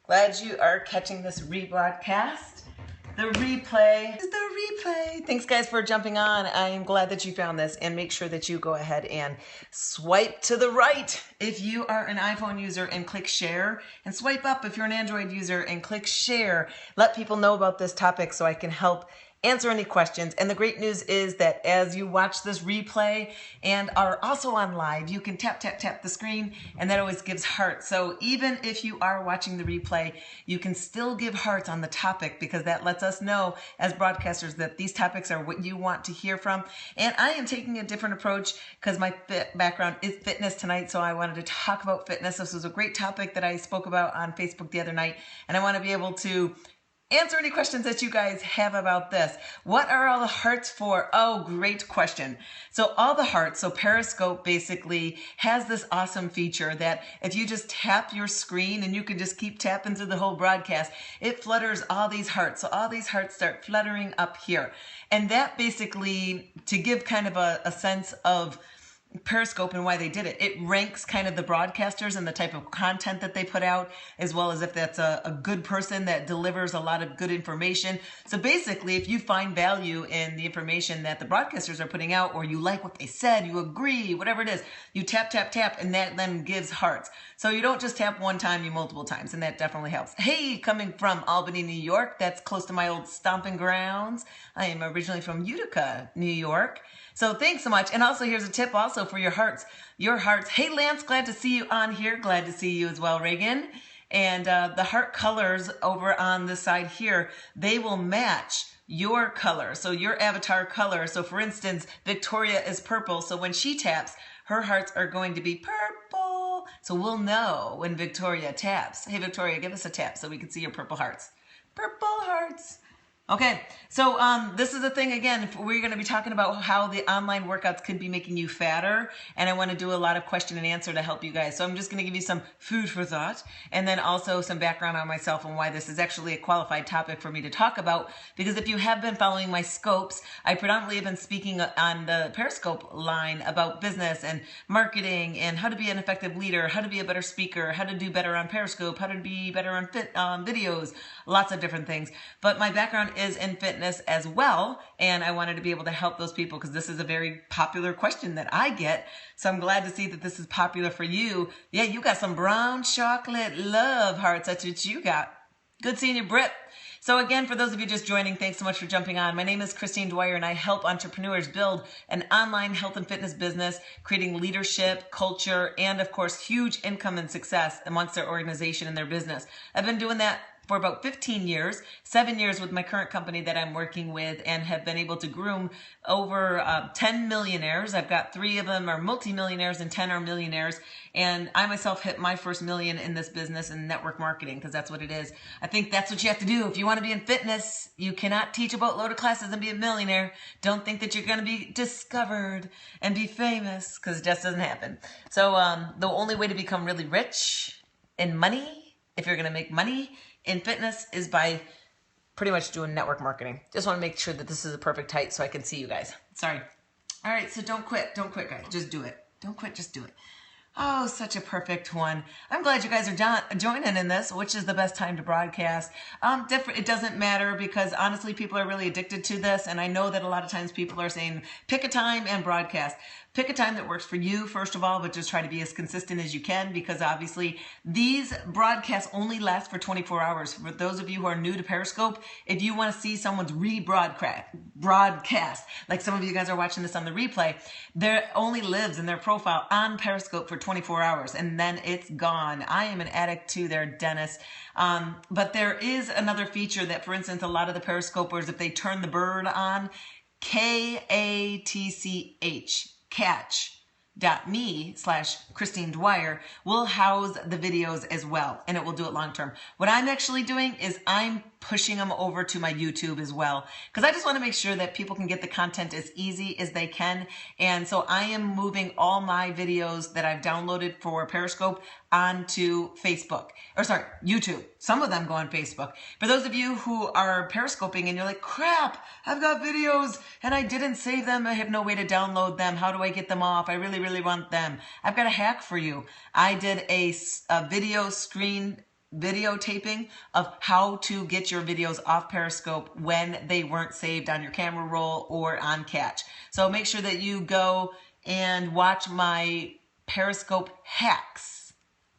Glad you are catching this rebroadcast. The replay is the replay. Thanks guys for jumping on. I am glad that you found this, and make sure that you go ahead and swipe to the right if you are an iPhone user and click share, and swipe up if you're an Android user and click share. Let people know about this topic so I can help answer any questions. And the great news is that as you watch this replay and are also on live, you can tap the screen, and that always gives hearts. So even if you are watching the replay, you can still give hearts on the topic, because that lets us know as broadcasters that these topics are what you want to hear from. And I am taking a different approach because my background is fitness tonight, so I wanted to talk about fitness. This was a great topic that I spoke about on Facebook the other night, and I want to be able to answer any questions that you guys have about this. What are all the hearts for? Oh, great question. So all the hearts, so Periscope basically has this awesome feature that if you just tap your screen, and you can just keep tapping through the whole broadcast, it flutters all these hearts. So all these hearts start fluttering up here. And that basically, to give kind of a sense of Periscope and why they did it, it ranks kind of the broadcasters and the type of content that they put out, as well as if that's a good person that delivers a lot of good information. So basically, if you find value in the information that the broadcasters are putting out, or you like what they said, you agree, whatever it is, you tap, and that then gives hearts. So you don't just tap one time, you multiple times, and that definitely helps. Hey, coming from Albany, New York, that's close to my old stomping grounds. I am originally from Utica, New York. So thanks so much. And also here's a tip also for your hearts. Your hearts. Hey, Lance, glad to see you on here. Glad to see you as well, Reagan. And the heart colors over on the side here, they will match your color. So your avatar color. So for instance, Victoria is purple. So when she taps, her hearts are going to be purple. So we'll know when Victoria taps. Hey, Victoria, give us a tap so we can see your purple hearts. Purple hearts. Okay, so this is the thing again, we're going to be talking about how the online workouts could be making you fatter, and I want to do a lot of question and answer to help you guys. So I'm just going to give you some food for thought, and then also some background on myself and why this is actually a qualified topic for me to talk about, because if you have been following my scopes, I predominantly have been speaking on the Periscope line about business and marketing and how to be an effective leader, how to be a better speaker, how to do better on Periscope, how to be better on videos, lots of different things. But my background is in fitness as well, and I wanted to be able to help those people because this is a very popular question that I get. So I'm glad to see that this is popular for you. Yeah, you got some brown chocolate love hearts. That's what you got. Good seeing you, Britt. So again, for those of you just joining, thanks so much for jumping on. My name is Christine Dwyer, and I help entrepreneurs build an online health and fitness business, creating leadership, culture, and of course, huge income and success amongst their organization and their business. I've been doing that for about 15 years, 7 years with my current company that I'm working with, and have been able to groom over 10 millionaires. I've got 3 of them are multimillionaires and 10 are millionaires. And I myself hit my first million in this business in network marketing, because that's what it is. I think that's what you have to do. If you want to be in fitness, you cannot teach a boatload of classes and be a millionaire. Don't think that you're going to be discovered and be famous, because it just doesn't happen. So the only way to become really rich in money, if you're going to make money in fitness, is by pretty much doing network marketing. Just want to make sure that this is a perfect height so I can see you guys. Sorry. All right, so don't quit. Don't quit, guys. Just do it. Don't quit. Just do it. Oh, such a perfect one. I'm glad you guys are joining in this, which is the best time to broadcast. It doesn't matter, because honestly, people are really addicted to this. And I know that a lot of times people are saying, pick a time and broadcast. Pick a time that works for you, first of all, but just try to be as consistent as you can, because obviously these broadcasts only last for 24 hours. For those of you who are new to Periscope, if you want to see someone's broadcast, like some of you guys are watching this on the replay, there only lives in their profile on Periscope for 24 hours, and then it's gone. I am an addict to their dentist. But there is another feature that, for instance, a lot of the Periscopers, if they turn the bird on, KATCH, catch.me/Christine Dwyer will house the videos as well, and it will do it long term. What I'm actually doing is I'm pushing them over to my YouTube as well, because I just want to make sure that people can get the content as easy as they can. And so I am moving all my videos that I've downloaded for Periscope onto YouTube. Some of them go on Facebook. For those of you who are Periscoping and you're like, crap, I've got videos and I didn't save them, I have no way to download them, how do I get them off? I really want them. I've got a hack for you. I did a video screen videotaping of how to get your videos off Periscope when they weren't saved on your camera roll or on Catch. So make sure that you go and watch my Periscope hacks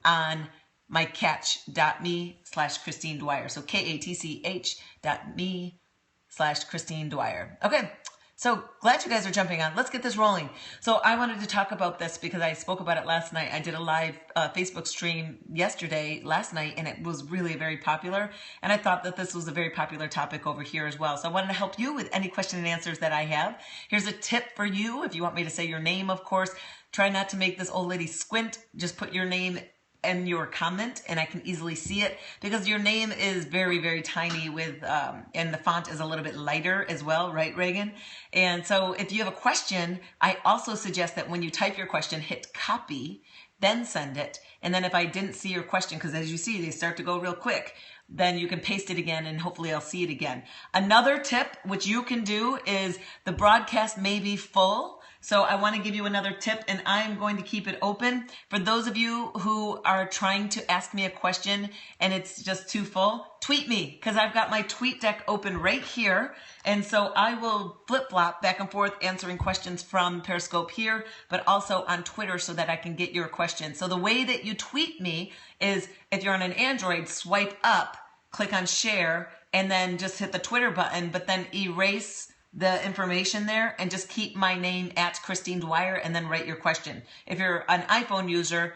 on my catch.me/Christine Dwyer. So katch.me/Christine Dwyer. Okay. So glad you guys are jumping on. Let's get this rolling. So I wanted to talk about this because I spoke about it last night. I did a live Facebook stream last night, and it was really very popular. And I thought that this was a very popular topic over here as well. So I wanted to help you with any question and answers that I have. Here's a tip for you. If you want me to say your name, of course, try not to make this old lady squint. Just put your name and your comment, and I can easily see it because your name is very, very tiny with, and the font is a little bit lighter as well, right, Reagan? And so if you have a question, I also suggest that when you type your question, hit copy, then send it. And then if I didn't see your question, because as you see, they start to go real quick, then you can paste it again and hopefully I'll see it again. Another tip, which you can do, is the broadcast may be full. So I want to give you another tip, and I'm going to keep it open. For those of you who are trying to ask me a question and it's just too full, tweet me, because I've got my tweet deck open right here. And so I will flip-flop back and forth answering questions from Periscope here, but also on Twitter so that I can get your questions. So the way that you tweet me is if you're on an Android, swipe up, click on share, and then just hit the Twitter button, but then erase the information there and just keep my name at Christine Dwyer and then write your question. If you're an iPhone user,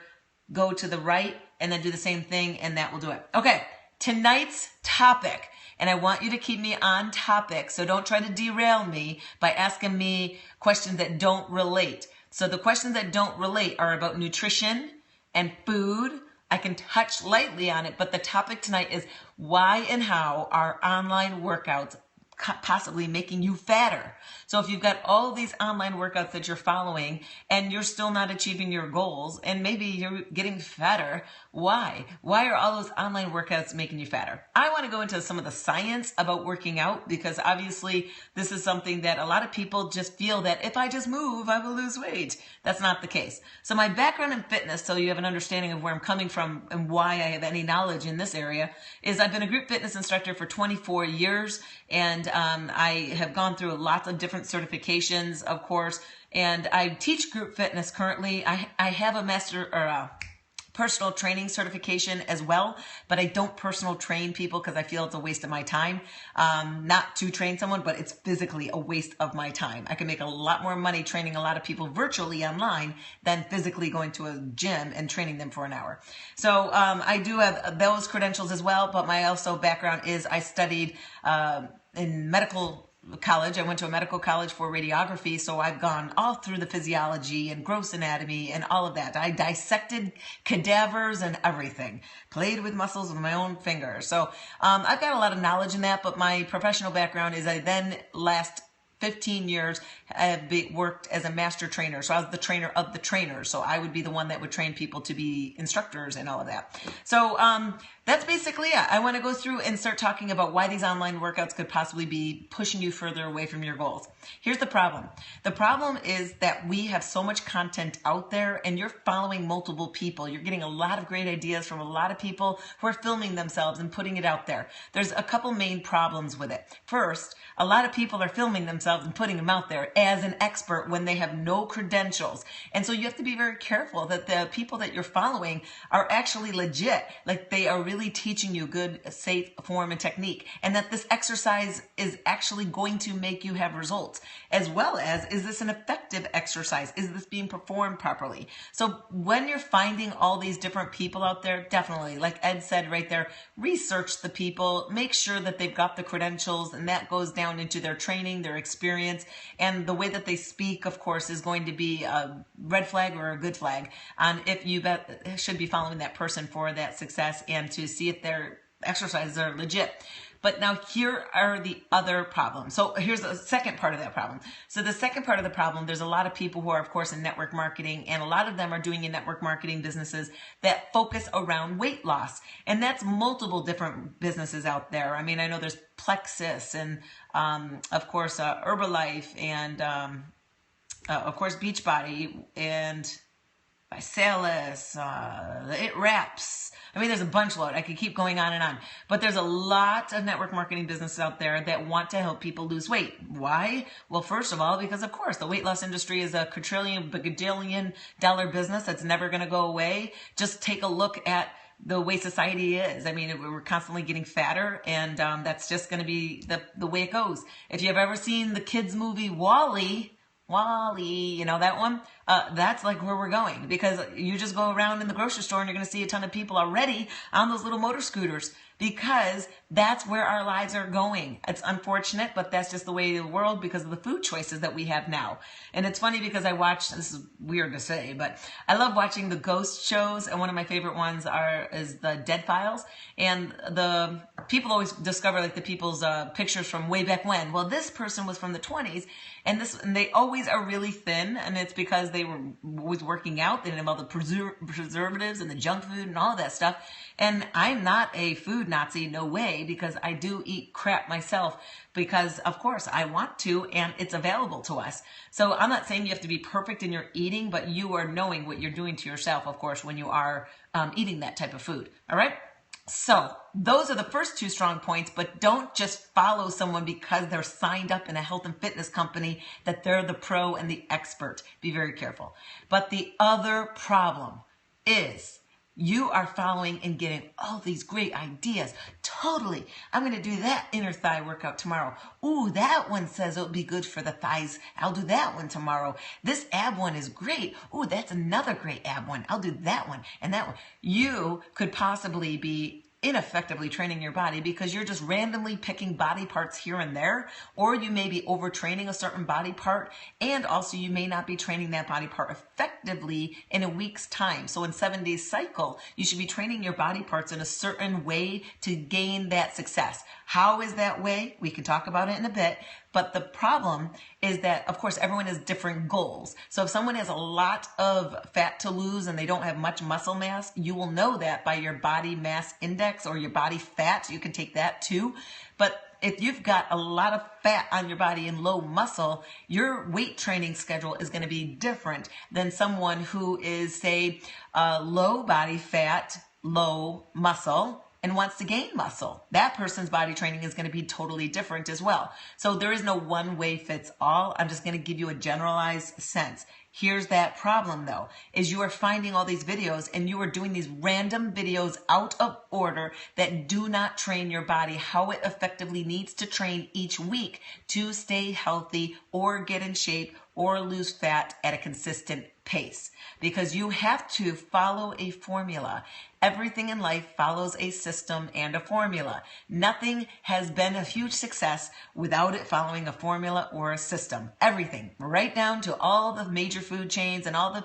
go to the right and then do the same thing and that will do it. Okay, tonight's topic, and I want you to keep me on topic, so don't try to derail me by asking me questions that don't relate. So the questions that don't relate are about nutrition and food. I can touch lightly on it, but the topic tonight is why and how are online workouts possibly making you fatter. So if you've got all these online workouts that you're following and you're still not achieving your goals and maybe you're getting fatter, why? Why are all those online workouts making you fatter? I want to go into some of the science about working out because obviously this is something that a lot of people just feel that if I just move, I will lose weight. That's not the case. So my background in fitness, so you have an understanding of where I'm coming from and why I have any knowledge in this area, is I've been a group fitness instructor for 24 years and I have gone through lots of different certifications, of course, and I teach group fitness currently. I have a master or a personal training certification as well, but I don't personal train people because I feel it's a waste of my time. Not to train someone, but it's physically a waste of my time. I can make a lot more money training a lot of people virtually online than physically going to a gym and training them for an hour. So I do have those credentials as well, but my also background is I studied in medical college. I went to a medical college for radiography, so I've gone all through the physiology and gross anatomy and all of that. I dissected cadavers and everything, played with muscles with my own fingers. So I've got a lot of knowledge in that, but my professional background is I then last 15 years have worked as a master trainer. So I was the trainer of the trainers. So I would be the one that would train people to be instructors and all of that. So that's basically it. I want to go through and start talking about why these online workouts could possibly be pushing you further away from your goals. Here's the problem. The problem is that we have so much content out there and you're following multiple people. You're getting a lot of great ideas from a lot of people who are filming themselves and putting it out there. There's a couple main problems with it. First, a lot of people are filming themselves and putting them out there as an expert when they have no credentials. And so you have to be very careful that the people that you're following are actually legit, like they are really teaching you good, safe form and technique, and that this exercise is actually going to make you have results, as well as, is this an effective exercise? Is this being performed properly? So when you're finding all these different people out there, definitely, like Ed said right there, research the people, make sure that they've got the credentials, and that goes down into their training, their experience, and the way that they speak, of course, is going to be a red flag or a good flag on if you should be following that person for that success and to see if their exercises are legit. But now here are the other problems. So here's the second part of that problem. So the second part of the problem, there's a lot of people who are, of course, in network marketing, and a lot of them are doing in network marketing businesses that focus around weight loss. And that's multiple different businesses out there. I mean, I know there's Plexus and, of course, Herbalife and, of course, Beachbody and Bicelis, It Wraps. I mean, there's a bunch load. I could keep going on and on. But there's a lot of network marketing businesses out there that want to help people lose weight. Why? Well, first of all, because of course the weight loss industry is a quadrillion, bagadillion dollar business that's never going to go away. Just take a look at the way society is. I mean, we're constantly getting fatter, and that's just going to be the way it goes. If you've ever seen the kids movie Wall-E, you know that one? That's like where we're going, because you just go around in the grocery store and you're going to see a ton of people already on those little motor scooters, because that's where our lives are going. It's unfortunate, but that's just the way of the world because of the food choices that we have now. And it's funny because I watch, this is weird to say, but I love watching the ghost shows, and one of my favorite ones is the Dead Files. And the people always discover like the people's pictures from way back when. Well, this person was from the 20s, and they always are really thin, and it's because they were always working out. They didn't have all the preservatives and the junk food and all of that stuff. And I'm not a food Nazi, no way, because I do eat crap myself, because of course I want to, and it's available to us. So I'm not saying you have to be perfect in your eating, but you are knowing what you're doing to yourself, of course, when you are eating that type of food. All right. So those are the first two strong points, but don't just follow someone because they're signed up in a health and fitness company that they're the pro and the expert. Be very careful. But the other problem is you are following and getting all these great ideas. Totally. I'm going to do that inner thigh workout tomorrow. Ooh, that one says it'll be good for the thighs. I'll do that one tomorrow. This ab one is great. Ooh, that's another great ab one. I'll do that one and that one. You could possibly be ineffectively training your body because you're just randomly picking body parts here and there, or you may be overtraining a certain body part, and also you may not be training that body part effectively in a week's time. So in 7 days cycle, you should be training your body parts in a certain way to gain that success. How is that way? We can talk about it in a bit. But the problem is that, of course, everyone has different goals. So if someone has a lot of fat to lose and they don't have much muscle mass, you will know that by your body mass index or your body fat. You can take that too. But if you've got a lot of fat on your body and low muscle, your weight training schedule is going to be different than someone who is, say, low body fat, low muscle, and wants to gain muscle. That person's body training is going to be totally different as well. So there is no one way fits all. I'm just going to give you a generalized sense. Here's that problem though, is you are finding all these videos and you are doing these random videos out of order that do not train your body how it effectively needs to train each week to stay healthy or get in shape or lose fat at a consistent pace, because you have to follow a formula. Everything in life follows a system and a formula. Nothing has been a huge success without it following a formula or a system. Everything, right down to all the major food chains and all the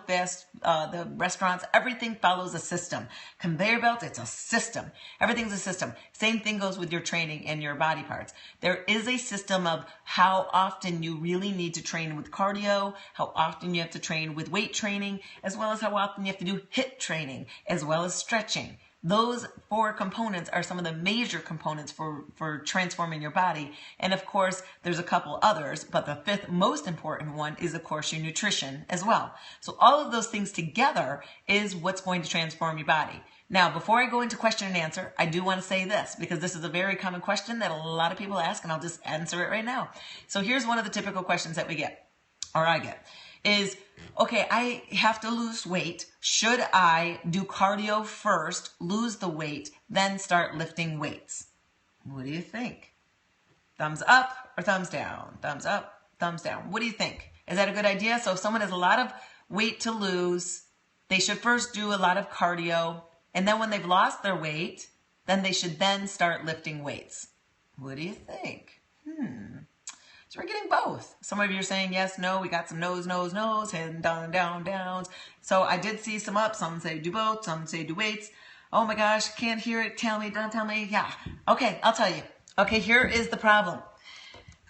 the restaurants, everything follows a system. Conveyor belts, it's a system. Everything's a system. Same thing goes with your training and your body parts. There is a system of how often you really need to train with cardio, how often you have to train with weight training, as well as how often you have to do HIIT training, as well as stretching. Those 4 components are some of the major components for transforming your body. And of course, there's a couple others, but the 5th most important one is, of course, your nutrition as well. So all of those things together is what's going to transform your body. Now, before I go into question and answer, I do want to say this, because this is a very common question that a lot of people ask, and I'll just answer it right now. So here's one of the typical questions that we get, or I get, is, okay, I have to lose weight. Should I do cardio first, lose the weight, then start lifting weights? What do you think? Thumbs up or thumbs down? Thumbs up, thumbs down. What do you think? Is that a good idea? So if someone has a lot of weight to lose, they should first do a lot of cardio, and then when they've lost their weight, then they should then start lifting weights. What do you think? So we're getting both. Some of you are saying yes, no. We got some no's, head down, down, downs. So I did see some up. Some say do both. Some say do weights. Oh my gosh, can't hear it. Tell me, don't tell me. Yeah. Okay, I'll tell you. Okay, here is the problem.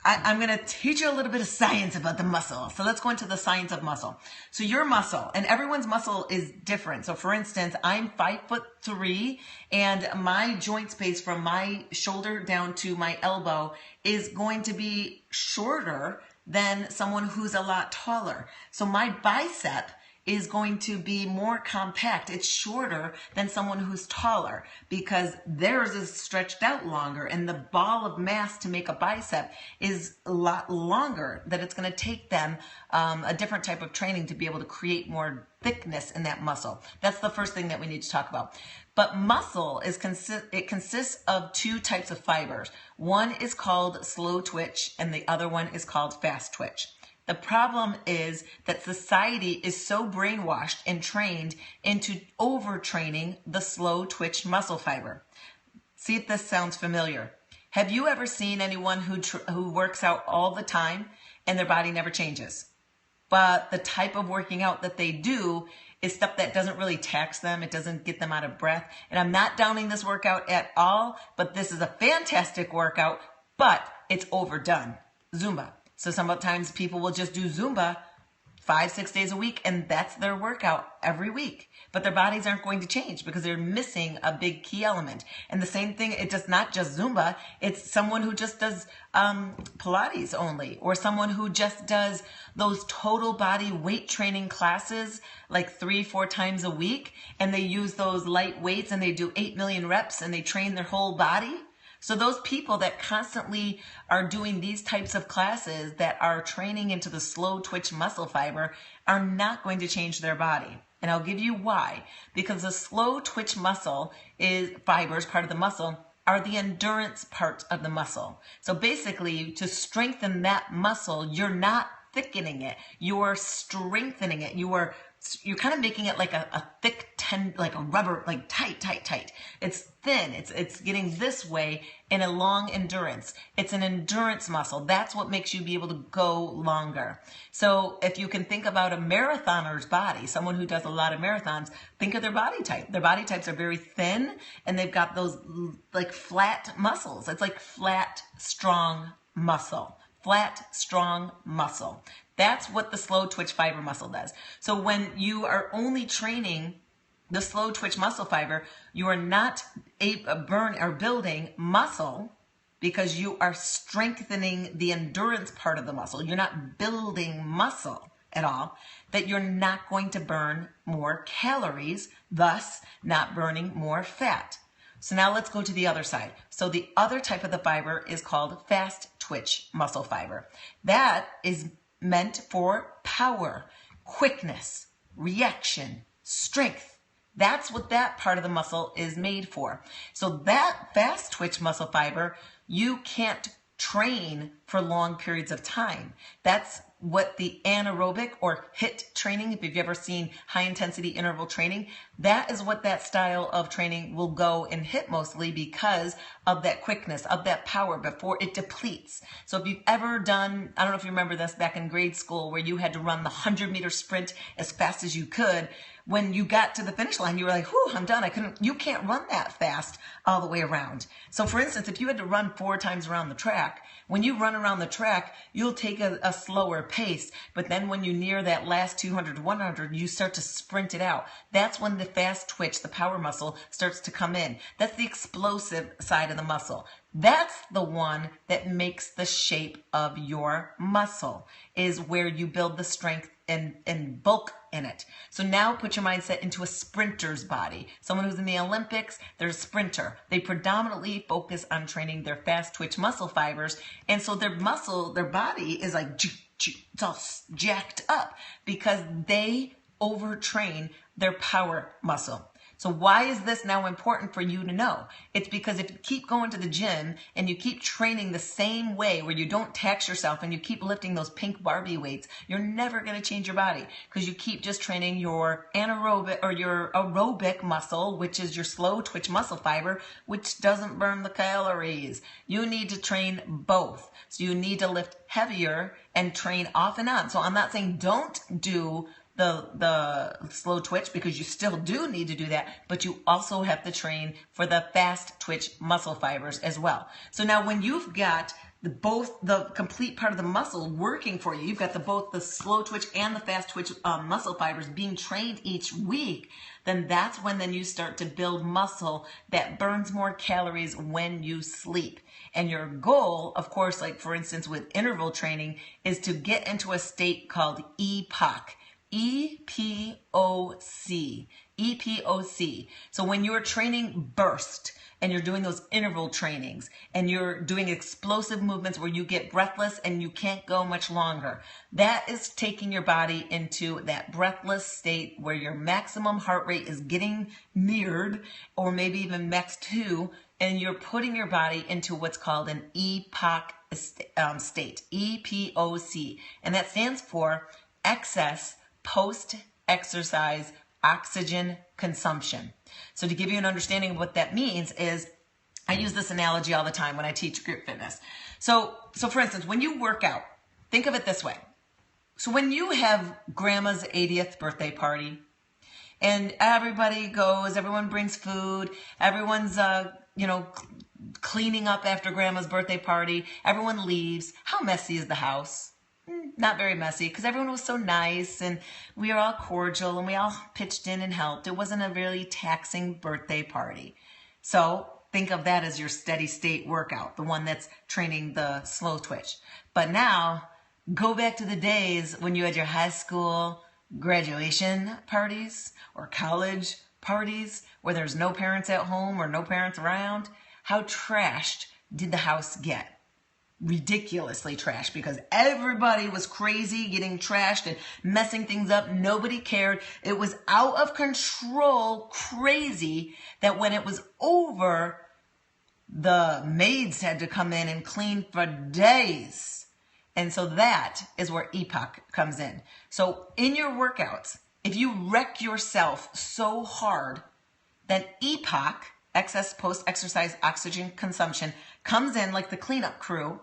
I'm going to teach you a little bit of science about the muscle. So let's go into the science of muscle. So your muscle, and everyone's muscle is different. So for instance, I'm 5'3", and my joint space from my shoulder down to my elbow is going to be shorter than someone who's a lot taller. So my bicep is going to be more compact. It's shorter than someone who's taller because theirs is stretched out longer, and the ball of mass to make a bicep is a lot longer, that it's going to take them a different type of training to be able to create more thickness in that muscle. That's the first thing that we need to talk about. But muscle consists of two types of fibers. One is called slow twitch and the other one is called fast twitch. The problem is that society is so brainwashed and trained into overtraining the slow twitch muscle fiber. See if this sounds familiar. Have you ever seen anyone who works out all the time and their body never changes? But the type of working out that they do is stuff that doesn't really tax them. It doesn't get them out of breath. And I'm not downing this workout at all, but this is a fantastic workout, but it's overdone. Zumba. So sometimes people will just do Zumba 5-6 days a week, and that's their workout every week. But their bodies aren't going to change because they're missing a big key element. And the same thing, it does not just Zumba. It's someone who just does Pilates only, or someone who just does those total body weight training classes like 3-4 times a week, and they use those light weights and they do 8 million reps and they train their whole body. So those people that constantly are doing these types of classes that are training into the slow twitch muscle fiber are not going to change their body. And I'll give you why. Because the slow twitch muscle fibers, part of the muscle, are the endurance part of the muscle. So basically, to strengthen that muscle, you're not thickening it. You're strengthening it. You're kind of making it like a thick like a rubber, like tight. It's thin. It's getting this way in a long endurance. It's an endurance muscle. That's what makes you be able to go longer. So if you can think about a marathoner's body, someone who does a lot of marathons, think of their body type. Their body types are very thin and they've got those like flat muscles. It's like flat, strong muscle. Flat, strong muscle. That's what the slow twitch fiber muscle does. So when you are only training the slow twitch muscle fiber, you are not building muscle because you are strengthening the endurance part of the muscle. You're not building muscle at all, that you're not going to burn more calories, thus not burning more fat. So now let's go to the other side. So the other type of the fiber is called fast twitch muscle fiber. That is meant for power, quickness, reaction, strength. That's what that part of the muscle is made for. So that fast twitch muscle fiber, you can't train for long periods of time. That's what the anaerobic or HIIT training, if you've ever seen high intensity interval training, that is what that style of training will go in HIIT mostly because of that quickness, of that power before it depletes. So if you've ever done, I don't know if you remember this back in grade school where you had to run the 100-meter sprint as fast as you could. When you got to the finish line, you were like, whew, I'm done. You can't run that fast all the way around. So for instance, if you had to run 4 times around the track, when you run around the track, you'll take a slower pace. But then when you near that last 200 to 100, you start to sprint it out. That's when the fast twitch, the power muscle, starts to come in. That's the explosive side of the muscle. That's the one that makes the shape of your muscle, is where you build the strength and bulk in it. So now put your mindset into a sprinter's body. Someone who's in the Olympics, they're a sprinter. They predominantly focus on training their fast twitch muscle fibers. And so their body is like, it's all jacked up because they overtrain their power muscle. So why is this now important for you to know? It's because if you keep going to the gym and you keep training the same way where you don't tax yourself and you keep lifting those pink Barbie weights, you're never going to change your body because you keep just training your anaerobic or your aerobic muscle, which is your slow twitch muscle fiber, which doesn't burn the calories. You need to train both. So you need to lift heavier and train off and on. So I'm not saying don't do the slow twitch, because you still do need to do that, but you also have to train for the fast twitch muscle fibers as well. So now when you've got both the complete part of the muscle working for you, you've got both the slow twitch and the fast twitch muscle fibers being trained each week, then that's when you start to build muscle that burns more calories when you sleep. And your goal, of course, like for instance with interval training, is to get into a state called EPOC. EPOC. EPOC. So when you're training burst and you're doing those interval trainings and you're doing explosive movements where you get breathless and you can't go much longer, that is taking your body into that breathless state where your maximum heart rate is getting neared or maybe even max 2, and you're putting your body into what's called an EPOC state, EPOC, and that stands for excess post-exercise oxygen consumption. So to give you an understanding of what that means is, I use this analogy all the time when I teach group fitness. So for instance, when you work out, think of it this way. So when you have grandma's 80th birthday party and everybody goes, everyone brings food, everyone's, cleaning up after grandma's birthday party, everyone leaves. How messy is the house? Not very messy, because everyone was so nice and we were all cordial and we all pitched in and helped. It wasn't a really taxing birthday party. So think of that as your steady state workout, the one that's training the slow twitch. But now go back to the days when you had your high school graduation parties or college parties where there's no parents at home or no parents around. How trashed did the house get? Ridiculously trashed, because everybody was crazy, getting trashed and messing things up. Nobody cared. It was out of control, crazy, that when it was over, the maids had to come in and clean for days. And so that is where EPOC comes in. So in your workouts, if you wreck yourself so hard, then EPOC, excess post-exercise oxygen consumption, comes in like the cleanup crew.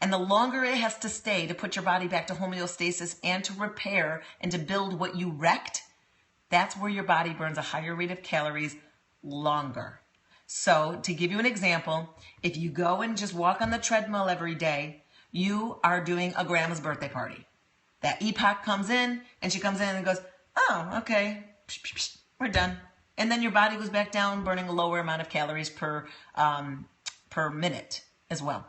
And the longer it has to stay to put your body back to homeostasis and to repair and to build what you wrecked, that's where your body burns a higher rate of calories longer. So to give you an example, if you go and just walk on the treadmill every day, you are doing a grandma's birthday party. That EPOC comes in and she comes in and goes, oh, okay, we're done. And then your body goes back down, burning a lower amount of calories per minute as well.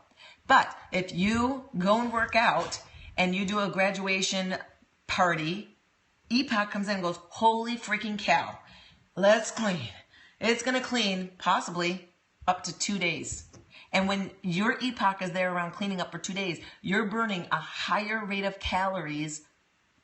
But if you go and work out and you do a graduation party, EPOC comes in and goes, holy freaking cow, let's clean. It's going to clean possibly up to 2 days. And when your EPOC is there around cleaning up for 2 days, you're burning a higher rate of calories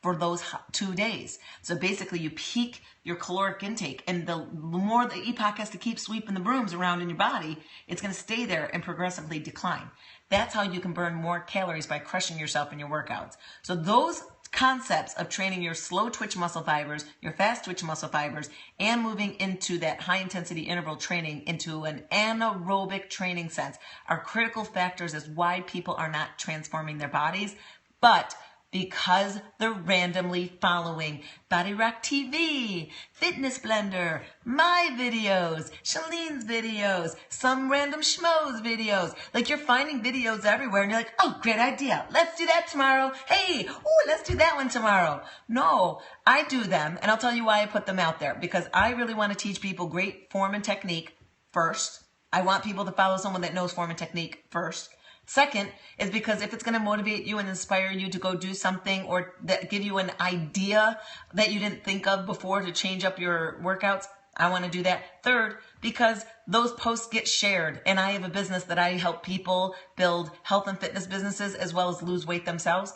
for those 2 days. So basically you peak your caloric intake, and the more the EPOC has to keep sweeping the brooms around in your body, it's going to stay there and progressively decline. That's how you can burn more calories, by crushing yourself in your workouts. So those concepts of training your slow twitch muscle fibers, your fast twitch muscle fibers, and moving into that high intensity interval training into an anaerobic training sense are critical factors as why people are not transforming their bodies, but because they're randomly following Body Rock TV, Fitness Blender, my videos, Shalene's videos, some random schmoes videos. Like, you're finding videos everywhere and you're like, oh, great idea. Let's do that tomorrow. Hey, ooh, let's do that one tomorrow. No, I do them, and I'll tell you why I put them out there. Because I really want to teach people great form and technique first. I want people to follow someone that knows form and technique first. Second is because if it's going to motivate you and inspire you to go do something, or that give you an idea that you didn't think of before to change up your workouts, I want to do that. Third, because those posts get shared, and I have a business that I help people build health and fitness businesses as well as lose weight themselves.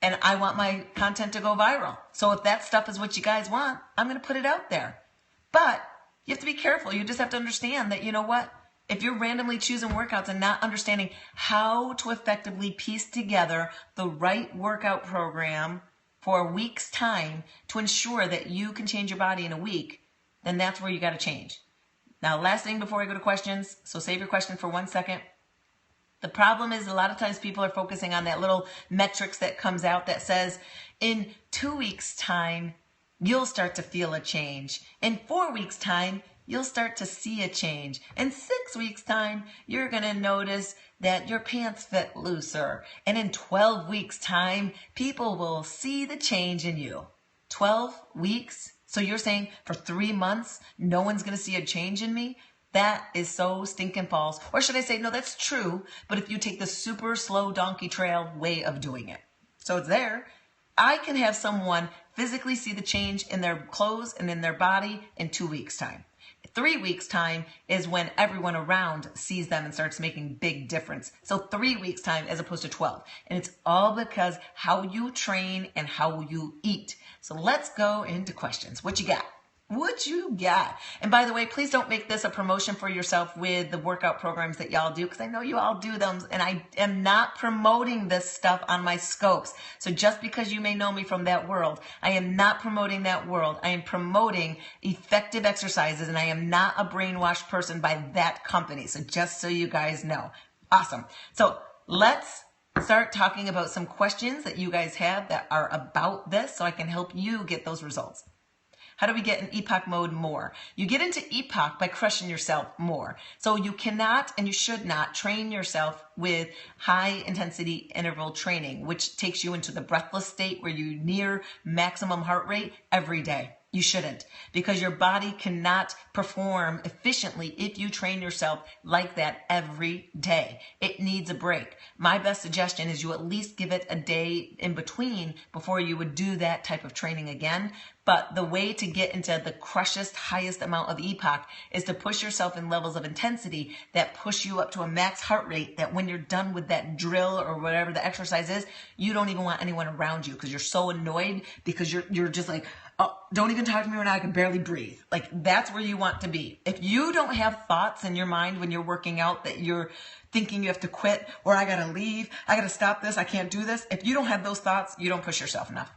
And I want my content to go viral. So if that stuff is what you guys want, I'm going to put it out there. But you have to be careful. You just have to understand that, you know what? If you're randomly choosing workouts and not understanding how to effectively piece together the right workout program for a week's time to ensure that you can change your body in a week, then that's where you got to change. Now, last thing before I go to questions, so save your question for 1 second. The problem is a lot of times people are focusing on that little metrics that comes out that says, in 2 weeks' time, you'll start to feel a change. In 4 weeks' time, you'll start to see a change. In 6 weeks' time, you're going to notice that your pants fit looser. And in 12 weeks' time, people will see the change in you. 12 weeks? So you're saying for 3 months, no one's going to see a change in me? That is so stinking false. Or should I say, no, that's true, but if you take the super slow donkey trail way of doing it. So it's there. I can have someone physically see the change in their clothes and in their body in 2 weeks' time. 3 weeks' time is when everyone around sees them and starts making big difference. So 3 weeks' time as opposed to 12. And it's all because how you train and how you eat. So let's go into questions. What you got? What you got? And by the way, please don't make this a promotion for yourself with the workout programs that y'all do, because I know you all do them, and I am not promoting this stuff on my scopes. So just because you may know me from that world, I am not promoting that world. I am promoting effective exercises, and I am not a brainwashed person by that company. So just so you guys know. Awesome. So let's start talking about some questions that you guys have that are about this so I can help you get those results. How do we get in EPOC mode more? You get into EPOC by crushing yourself more. So you cannot and you should not train yourself with high intensity interval training, which takes you into the breathless state where you near maximum heart rate every day. You shouldn't, because your body cannot perform efficiently if you train yourself like that every day. It needs a break. My best suggestion is you at least give it a day in between before you would do that type of training again. But the way to get into the crushest, highest amount of EPOC is to push yourself in levels of intensity that push you up to a max heart rate that when you're done with that drill or whatever the exercise is, you don't even want anyone around you because you're so annoyed because you're just like, oh, don't even talk to me right now, I can barely breathe. Like, that's where you want to be. If you don't have thoughts in your mind when you're working out that you're thinking you have to quit or I gotta leave, I gotta stop this, I can't do this. If you don't have those thoughts, you don't push yourself enough.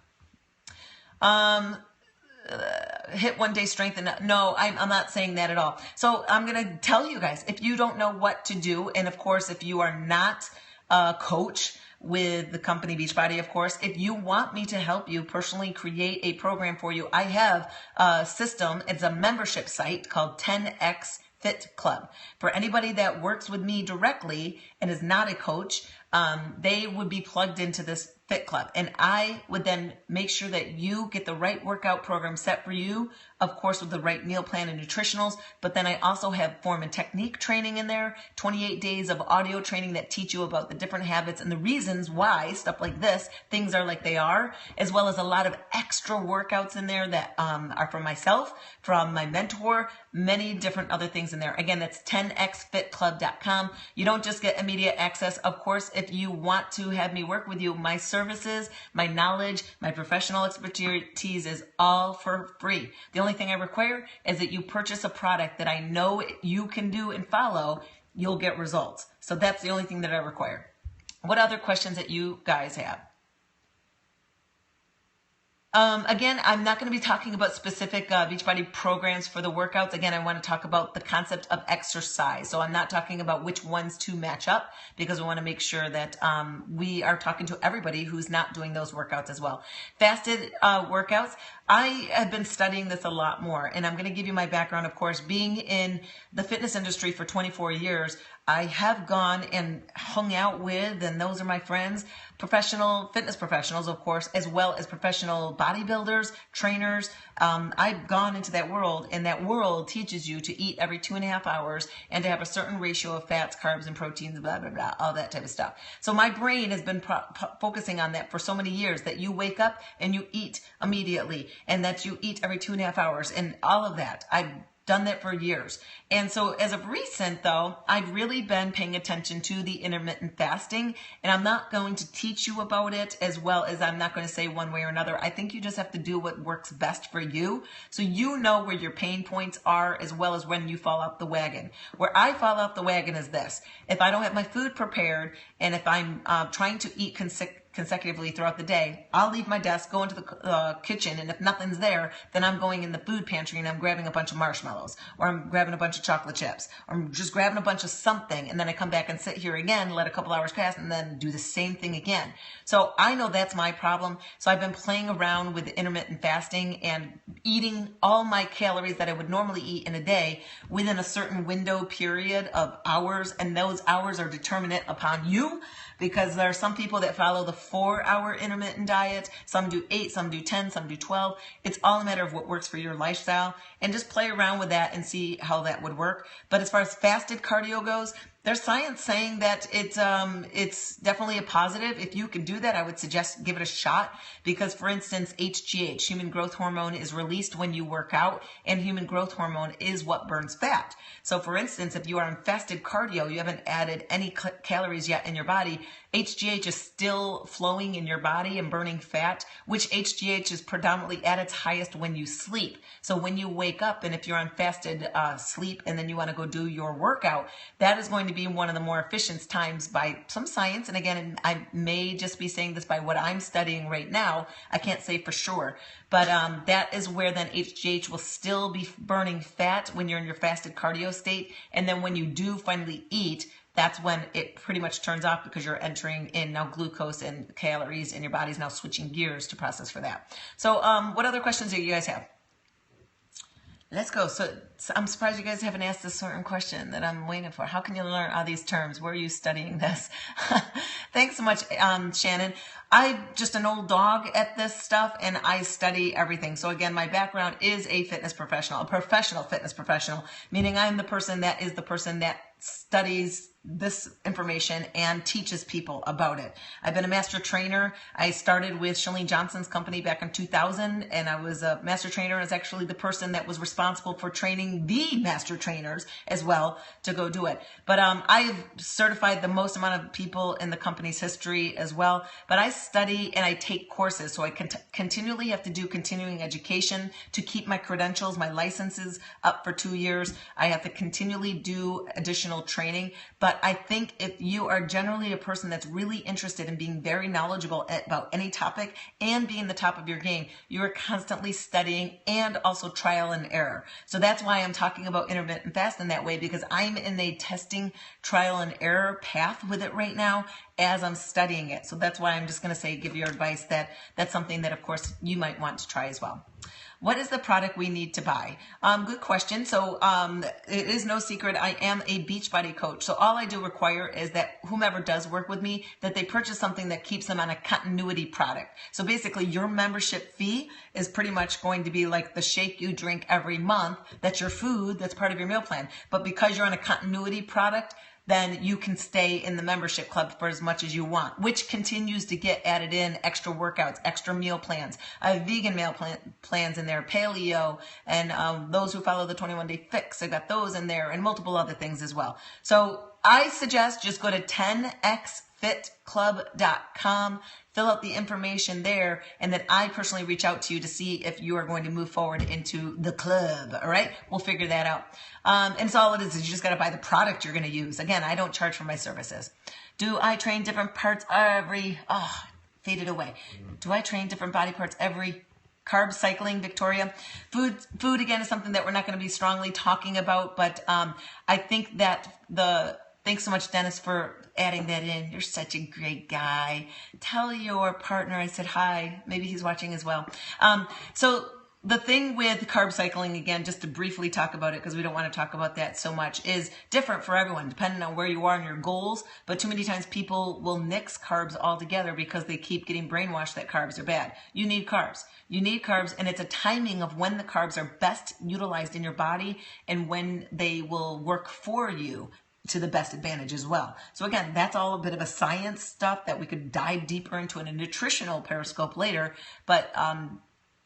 Hit one day strength and no, I'm not saying that at all. So I'm going to tell you guys, if you don't know what to do, and of course, if you are not a coach with the company Beachbody, of course, if you want me to help you personally create a program for you, I have a system. It's a membership site called 10X Fit Club. For anybody that works with me directly and is not a coach, they would be plugged into this Fit Club. And I would then make sure that you get the right workout program set for you, of course, with the right meal plan and nutritionals. But then I also have form and technique training in there, 28 days of audio training that teach you about the different habits and the reasons why stuff like this, things are like they are, as well as a lot of extra workouts in there that are from myself, from my mentor, many different other things in there. Again, that's 10xfitclub.com. You don't just get immediate access. Of course, if you want to have me work with you, my services, my knowledge, my professional expertise is all for free. The only thing I require is that you purchase a product that I know you can do and follow, you'll get results. So that's the only thing that I require. What other questions that you guys have? Again, I'm not going to be talking about specific Beachbody programs for the workouts. Again, I want to talk about the concept of exercise. So I'm not talking about which ones to match up because we want to make sure that we are talking to everybody who's not doing those workouts as well. Fasted workouts. I have been studying this a lot more, and I'm going to give you my background, of course. Being in the fitness industry for 24 years, I have gone and hung out with, and those are my friends, professional fitness professionals, of course, as well as professional bodybuilders, trainers. I've gone into that world, and that world teaches you to eat every 2.5 hours and to have a certain ratio of fats, carbs, and proteins, blah, blah, blah, all that type of stuff. So my brain has been focusing on that for so many years, that you wake up and you eat immediately, and that you eat every 2.5 hours, and all of that. I've done that for years. And so as of recent, though, I've really been paying attention to the intermittent fasting, and I'm not going to teach you about it, as well as I'm not going to say one way or another. I think you just have to do what works best for you, so you know where your pain points are, as well as when you fall off the wagon. Where I fall off the wagon is this: if I don't have my food prepared, and if I'm trying to eat consecutively throughout the day, I'll leave my desk, go into the kitchen, and if nothing's there, then I'm going in the food pantry and I'm grabbing a bunch of marshmallows, or I'm grabbing a bunch of chocolate chips, or I'm just grabbing a bunch of something, and then I come back and sit here again, let a couple hours pass, and then do the same thing again. So I know that's my problem. So I've been playing around with intermittent fasting and eating all my calories that I would normally eat in a day within a certain window period of hours, and those hours are determinate upon you, because there are some people that follow the 4-hour intermittent diet. Some do 8, some do 10, some do 12. It's all a matter of what works for your lifestyle, and just play around with that and see how that would work. But as far as fasted cardio goes, There's science saying that it's definitely a positive. If you can do that, I would suggest give it a shot because, for instance, HGH, human growth hormone, is released when you work out, and human growth hormone is what burns fat. So, for instance, if you are on fasted cardio, you haven't added any calories yet in your body, HGH is still flowing in your body and burning fat, which HGH is predominantly at its highest when you sleep. So when you wake up, and if you're on fasted sleep and then you want to go do your workout, that is going to be one of the more efficient times by some science. And again, I may just be saying this by what I'm studying right now. I can't say for sure. But that is where then HGH will still be burning fat when you're in your fasted cardio state. And then when you do finally eat, that's when it pretty much turns off because you're entering in now glucose and calories, and your body's now switching gears to process for that. So what other questions do you guys have? Let's go. So I'm surprised you guys haven't asked this certain question that I'm waiting for. How can you learn all these terms? Where are you studying this? Thanks so much, Shannon. I'm just an old dog at this stuff, and I study everything. So again, my background is a fitness professional, a professional fitness professional, meaning I'm the person that studies this information and teaches people about it. I've been a master trainer. I started with Chalene Johnson's company back in 2000, and I was a master trainer. I was actually the person that was responsible for training the master trainers as well to go do it. But I've certified the most amount of people in the company's history as well. But I study and I take courses, so I continually have to do continuing education to keep my credentials, my licenses up for 2 years. I have to continually do additional training. But I think if you are generally a person that's really interested in being very knowledgeable about any topic and being the top of your game, you are constantly studying and also trial and error. So that's why I'm talking about intermittent fasting that way, because I'm in a testing, trial and error path with it right now as I'm studying it. So that's why I'm just going to say, give your advice that that's something that, of course, you might want to try as well. What is the product we need to buy? Good question. So it is no secret, I am a Beachbody coach. So all I do require is that whomever does work with me, that they purchase something that keeps them on a continuity product. So basically your membership fee is pretty much going to be like the shake you drink every month. That's your food. That's part of your meal plan. But because you're on a continuity product, then you can stay in the membership club for as much as you want, which continues to get added in extra workouts, extra meal plans. I have vegan meal plans in there, paleo, and those who follow the 21-day fix, I got those in there, and multiple other things as well. So I suggest just go to 10xfitclub.com, fill out the information there, and then I personally reach out to you to see if you are going to move forward into the club, all right? We'll figure that out. And it's all it is you just got to buy the product you're going to use. Again, I don't charge for my services. Do I train different parts faded away. Do I train different body parts every carb cycling, Victoria? Food again is something that we're not going to be strongly talking about, but I think that thanks so much, Dennis, for adding that in. You're such a great guy. Tell your partner I said hi. Maybe he's watching as well. So the thing with carb cycling, again, just to briefly talk about it because we don't want to talk about that so much, is different for everyone depending on where you are and your goals. But too many times people will nix carbs altogether because they keep getting brainwashed that carbs are bad. You need carbs. You need carbs, and it's a timing of when the carbs are best utilized in your body and when they will work for you to the best advantage as well. So again, that's all a bit of a science stuff that we could dive deeper into in a nutritional Periscope later. But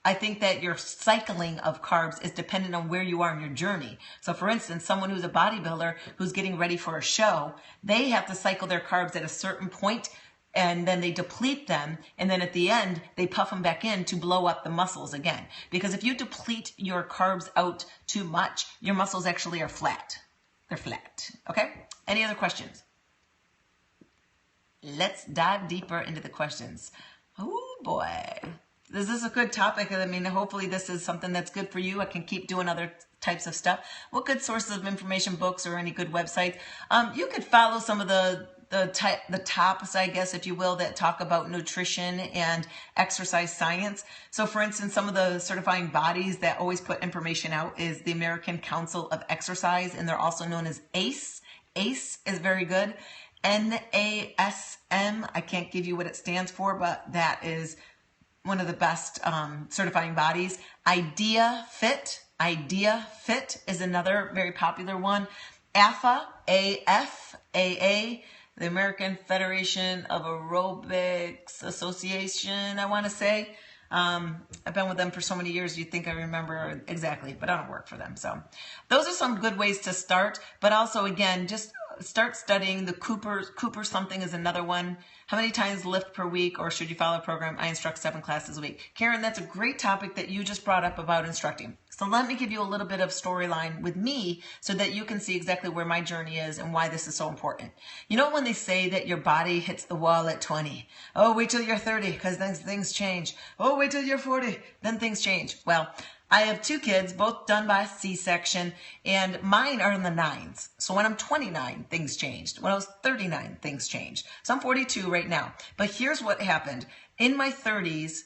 I think that your cycling of carbs is dependent on where you are in your journey. So for instance, someone who's a bodybuilder who's getting ready for a show, they have to cycle their carbs at a certain point, and then they deplete them, and then at the end, they puff them back in to blow up the muscles again. Because if you deplete your carbs out too much, your muscles actually are flat. They're flat. Okay? Any other questions? Let's dive deeper into the questions. Oh boy. This is a good topic. I mean, hopefully this is something that's good for you. I can keep doing other types of stuff. What good sources of information, books, or any good websites? You could follow some of the tops, I guess, if you will, that talk about nutrition and exercise science. So for instance, some of the certifying bodies that always put information out is the American Council of Exercise, and they're also known as ACE. ACE is very good. NASM, I can't give you what it stands for, but that is one of the best certifying bodies. Idea Fit is another very popular one. AFA, AA, the American Federation of Aerobics Association, I want to say. I've been with them for so many years, you'd think I remember exactly, but I don't work for them. So those are some good ways to start. But also, again, just start studying. The Cooper something is another one. How many times lift per week, or should you follow a program? I instruct 7 classes a week. Karen, that's a great topic that you just brought up about instructing. So let me give you a little bit of storyline with me so that you can see exactly where my journey is and why this is so important. You know when they say that your body hits the wall at 20? Oh, wait till you're 30 because then things change. Oh, wait till you're 40, then things change. Well, I have 2 kids, both done by C-section, and mine are in the 9s. So when I'm 29, things changed. When I was 39, things changed. So I'm 42 right now. But here's what happened. In my 20s,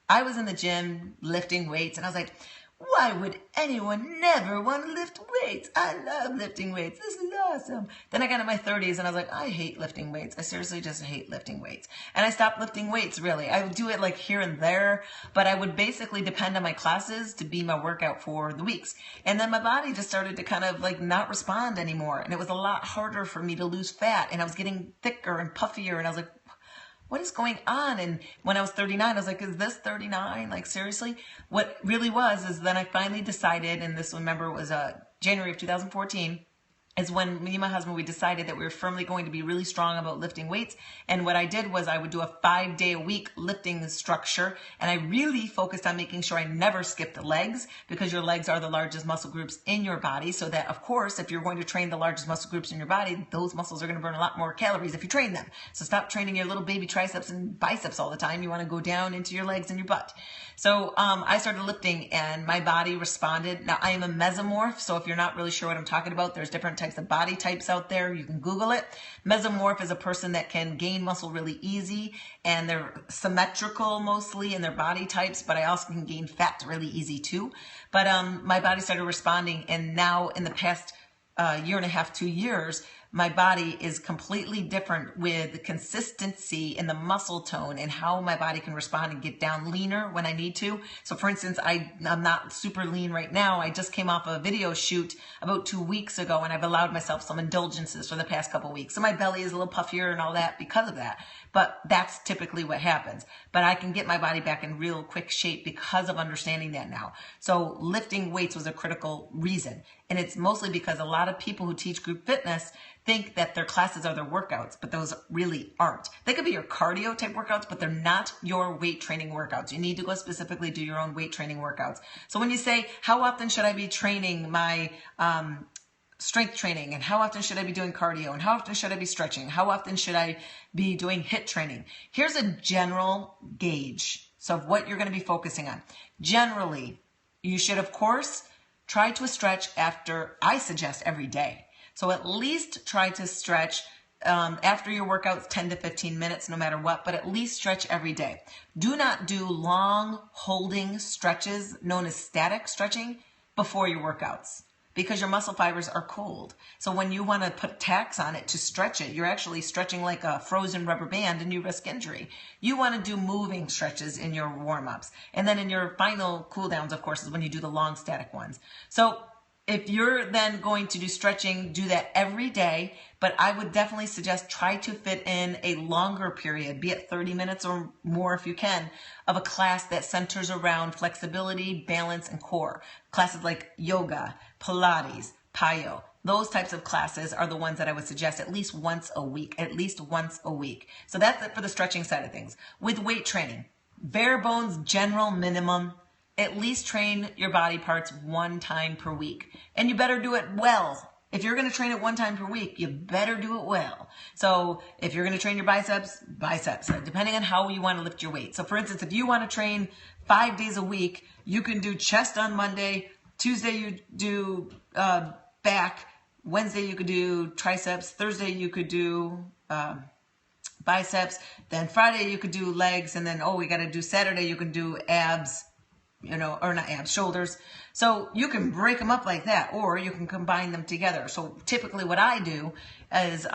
I was in the gym lifting weights, and I was like, why would anyone never want to lift weights? I love lifting weights. This is awesome. Then I got in my 30s and I was like, I hate lifting weights. I seriously just hate lifting weights. And I stopped lifting weights, really. I would do it like here and there, but I would basically depend on my classes to be my workout for the weeks. And then my body just started to kind of like not respond anymore. And it was a lot harder for me to lose fat. And I was getting thicker and puffier. And I was like, what is going on? And when I was 39, I was like, is this 39? Like, seriously? What really was is then I finally decided, and this, remember, was January of 2014, is when me and my husband, we decided that we were firmly going to be really strong about lifting weights. And what I did was I would do a 5-day-a-week lifting structure. And I really focused on making sure I never skipped the legs, because your legs are the largest muscle groups in your body. So that, of course, if you're going to train the largest muscle groups in your body, those muscles are going to burn a lot more calories if you train them. So stop training your little baby triceps and biceps all the time. You want to go down into your legs and your butt. So I started lifting and my body responded. Now I am a mesomorph, so if you're not really sure what I'm talking about, there's different types of body types out there. You can Google it. Mesomorph is a person that can gain muscle really easy, and they're symmetrical mostly in their body types, but I also can gain fat really easy too. But my body started responding, and now in the past year and a half, 2 years, my body is completely different with the consistency in the muscle tone and how my body can respond and get down leaner when I need to. So for instance, I'm not super lean right now. I just came off a video shoot about 2 weeks ago, and I've allowed myself some indulgences for the past couple weeks. So my belly is a little puffier and all that because of that. But that's typically what happens. But I can get my body back in real quick shape because of understanding that now. So lifting weights was a critical reason. And it's mostly because a lot of people who teach group fitness think that their classes are their workouts, but those really aren't. They could be your cardio type workouts, but they're not your weight training workouts. You need to go specifically do your own weight training workouts. So when you say, how often should I be training my strength training, and how often should I be doing cardio, and how often should I be stretching, how often should I be doing HIIT training? Here's a general gauge of what you're going to be focusing on. Generally, you should, of course, try to stretch after, I suggest every day. So at least try to stretch after your workouts 10 to 15 minutes, no matter what, but at least stretch every day. Do not do long holding stretches known as static stretching before your workouts, because your muscle fibers are cold. So when you want to put tacks on it to stretch it, you're actually stretching like a frozen rubber band and you risk injury. You want to do moving stretches in your warm-ups. And then in your final cool downs, of course, is when you do the long static ones. So if you're then going to do stretching, do that every day, but I would definitely suggest try to fit in a longer period, be it 30 minutes or more if you can, of a class that centers around flexibility, balance, and core. Classes like yoga, Pilates, Pyo, those types of classes are the ones that I would suggest at least once a week, So that's it for the stretching side of things. With weight training, bare bones, general minimum, at least train your body parts 1 time per week. And you better do it well. If you're going to train it 1 time per week, you better do it well. So if you're going to train your biceps, depending on how you want to lift your weight. So for instance, if you want to train 5 days a week, you can do chest on Monday, Tuesday you do back, Wednesday you could do triceps, Thursday you could do biceps, then Friday you could do legs, and then, we got to do Saturday, you can do abs, or not abs, shoulders. So you can break them up like that, or you can combine them together. So typically what I do is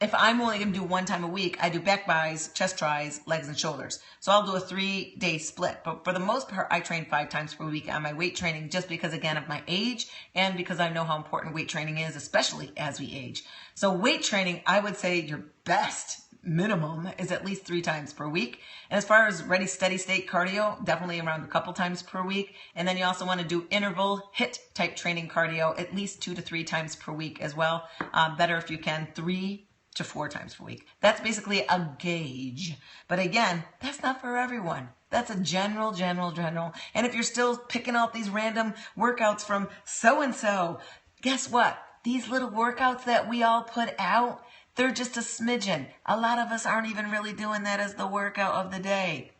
if I'm only going to do one time a week, I do back buys, chest tries, legs, and shoulders. So I'll do a 3-day split. But for the most part, I train 5 times per week on my weight training just because, again, of my age and because I know how important weight training is, especially as we age. So weight training, I would say your best minimum is at least 3 times per week. And as far as ready, steady state cardio, definitely around a couple times per week. And then you also want to do interval HIIT type training cardio at least 2 to 3 times per week as well. Better if you can 3 to 4 times per week. That's basically a gauge. But again, that's not for everyone. That's a general. And if you're still picking out these random workouts from so-and-so, guess what? These little workouts that we all put out, they're just a smidgen. A lot of us aren't even really doing that as the workout of the day.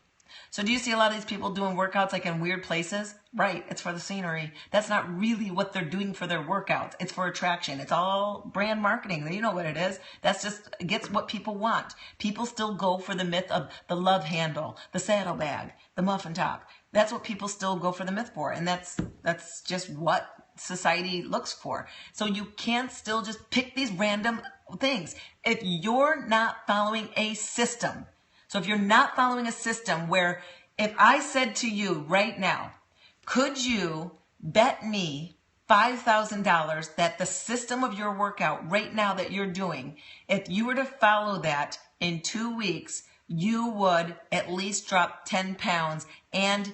So do you see a lot of these people doing workouts like in weird places? Right, it's for the scenery. That's not really what they're doing for their workouts. It's for attraction. It's all brand marketing. You know what it is. That's just gets what people want. People still go for the myth of the love handle, the saddlebag, the muffin top. That's what people still go for the myth for. And that's just what society looks for. So you can't still just pick these random things. If you're not following a system, so if you're not following a system where if I said to you right now, could you bet me $5,000 that the system of your workout right now that you're doing, if you were to follow that in 2 weeks, you would at least drop 10 pounds and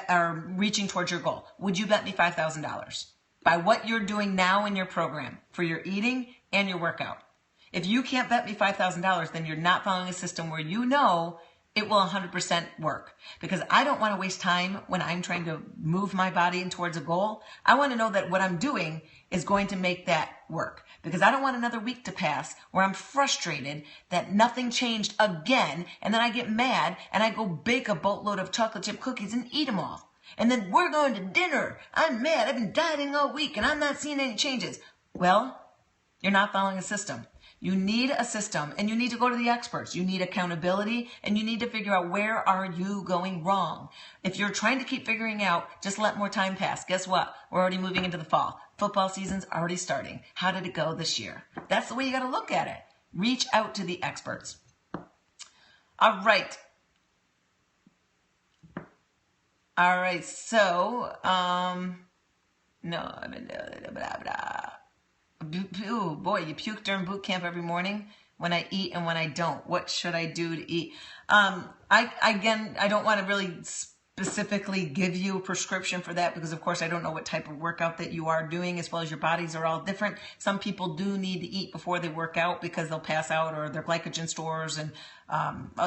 are reaching towards your goal? Would you bet me $5,000 by what you're doing now in your program for your eating and your workout? If you can't bet me $5,000, then you're not following a system where you know it will 100% work. Because I don't want to waste time when I'm trying to move my body in towards a goal. I want to know that what I'm doing is going to make that work. Because I don't want another week to pass where I'm frustrated that nothing changed again, and then I get mad and I go bake a boatload of chocolate chip cookies and eat them all. And then we're going to dinner. I'm mad. I've been dieting all week and I'm not seeing any changes. Well, you're not following a system. You need a system, and you need to go to the experts. You need accountability, and you need to figure out where are you going wrong. If you're trying to keep figuring out, just let more time pass. Guess what? We're already moving into the fall. Football season's already starting. How did it go this year? That's the way you got to look at it. Reach out to the experts. All right. So, no, I've been blah, blah. Ooh, boy, you puke during boot camp every morning when I eat and when I don't. What should I do to eat? I don't want to really specifically give you a prescription for that because, of course, I don't know what type of workout that you are doing, as well as your bodies are all different. Some people do need to eat before they work out because they'll pass out or their glycogen stores and